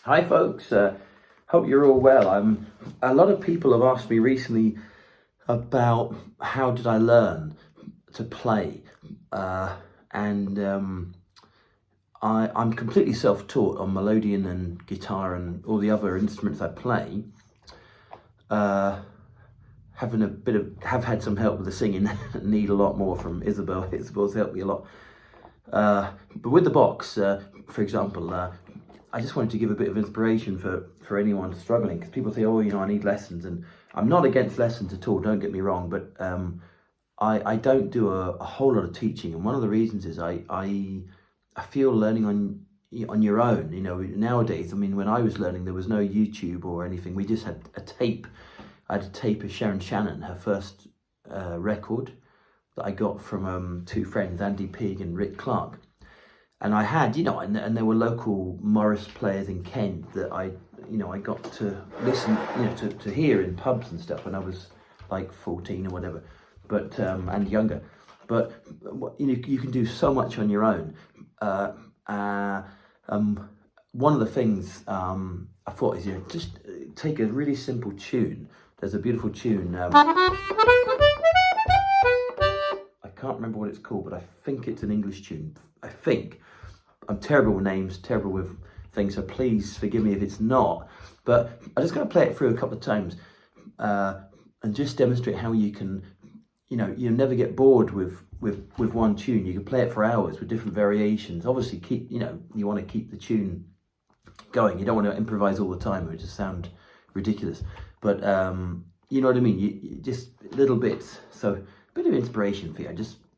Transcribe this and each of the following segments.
Hi folks, hope you're all well. A lot of people have asked me recently about how did I learn to play, and I'm completely self-taught on melodeon and guitar and all the other instruments I play. Have had some help with the singing. Need a lot more from Isabel. Isabel's helped me a lot. But with the box, for example, I just wanted to give a bit of inspiration for anyone struggling, because people say, oh, I need lessons, and I'm not against lessons at all, don't get me wrong, but I don't do a whole lot of teaching, and one of the reasons is I feel learning on your own, nowadays, when I was learning, there was no YouTube or anything. We just had a tape. I had a tape of Sharon Shannon, her first record that I got from two friends, Andy Pigg and Rick Clark. And I had, and there were local Morris players in Kent that I got to listen, to hear in pubs and stuff when I was like 14 or whatever, but and younger. But you can do so much on your own. One of the things I thought is, just take a really simple tune. There's a beautiful tune. I can't remember what it's called, but I think it's an English tune. I think. I'm terrible with names, terrible with things, so please forgive me if it's not. But I'm just going to play it through a couple of times and just demonstrate how you can, you'll never get bored with one tune. You can play it for hours with different variations. Obviously, you want to keep the tune going. You don't want to improvise all the time; it would just sound ridiculous. But you know what I mean. You just little bits. So a bit of inspiration for you.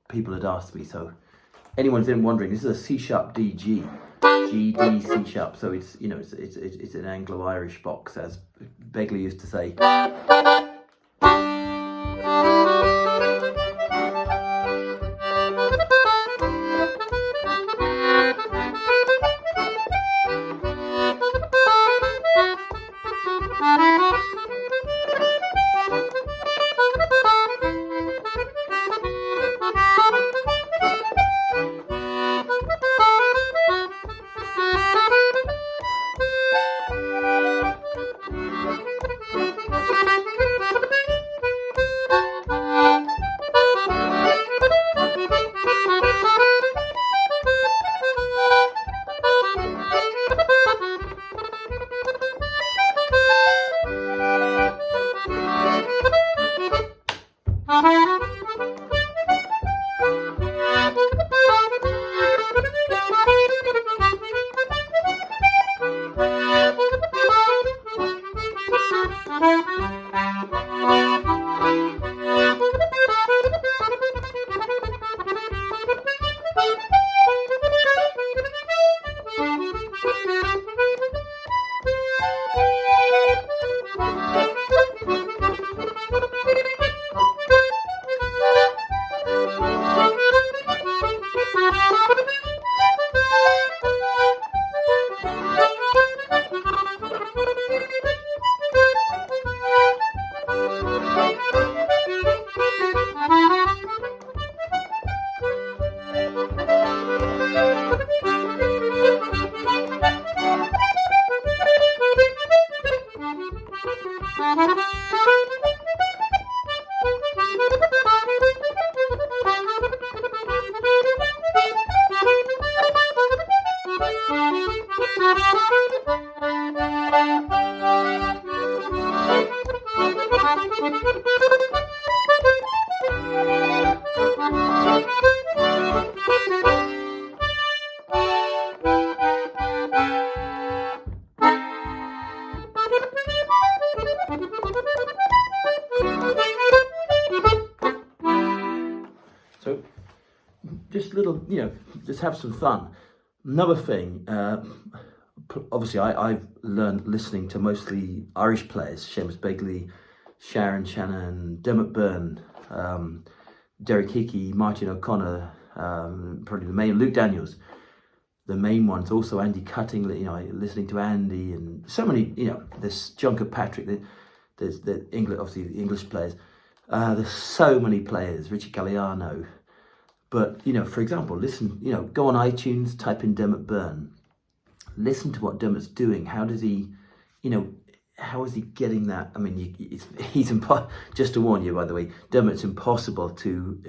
People had asked me. So anyone's been wondering, this is a C sharp D G, G D C sharp. So it's it's an Anglo-Irish box, as Begley used to say. So just little, just have some fun. Another thing, obviously I've learned listening to mostly Irish players, Seamus Begley, Sharon Shannon, Dermot Byrne, Derek Hickey, Martin O'Connor, probably the main, Luke Daniels, the main ones, also Andy Cutting, listening to Andy, and so many, there's John Kirkpatrick, there's obviously the English players, there's so many players, Richie Galliano. But, for example, listen, go on iTunes, type in Dermot Byrne, listen to what Dermot's doing. How does he, you know, how is he getting that? I mean, he's just to warn you, by the way, Dermot's impossible to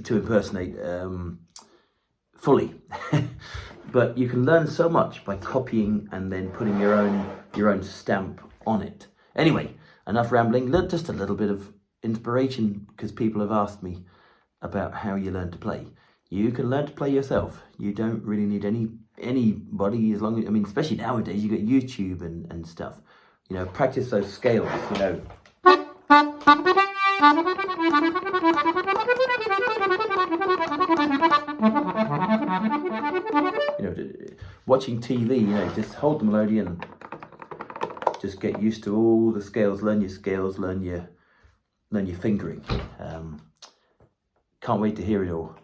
impersonate fully. But you can learn so much by copying and then putting your own stamp on it. Anyway, enough rambling. Just a little bit of inspiration, because people have asked me about how you learn to play. You can learn to play yourself. You don't really need anybody, as long as, I mean, especially nowadays, you got YouTube and stuff. You know, practice those scales, you know. You know, watching TV, you know, just hold the melody and just get used to all the scales, learn your scales, learn your fingering. Can't wait to hear it all.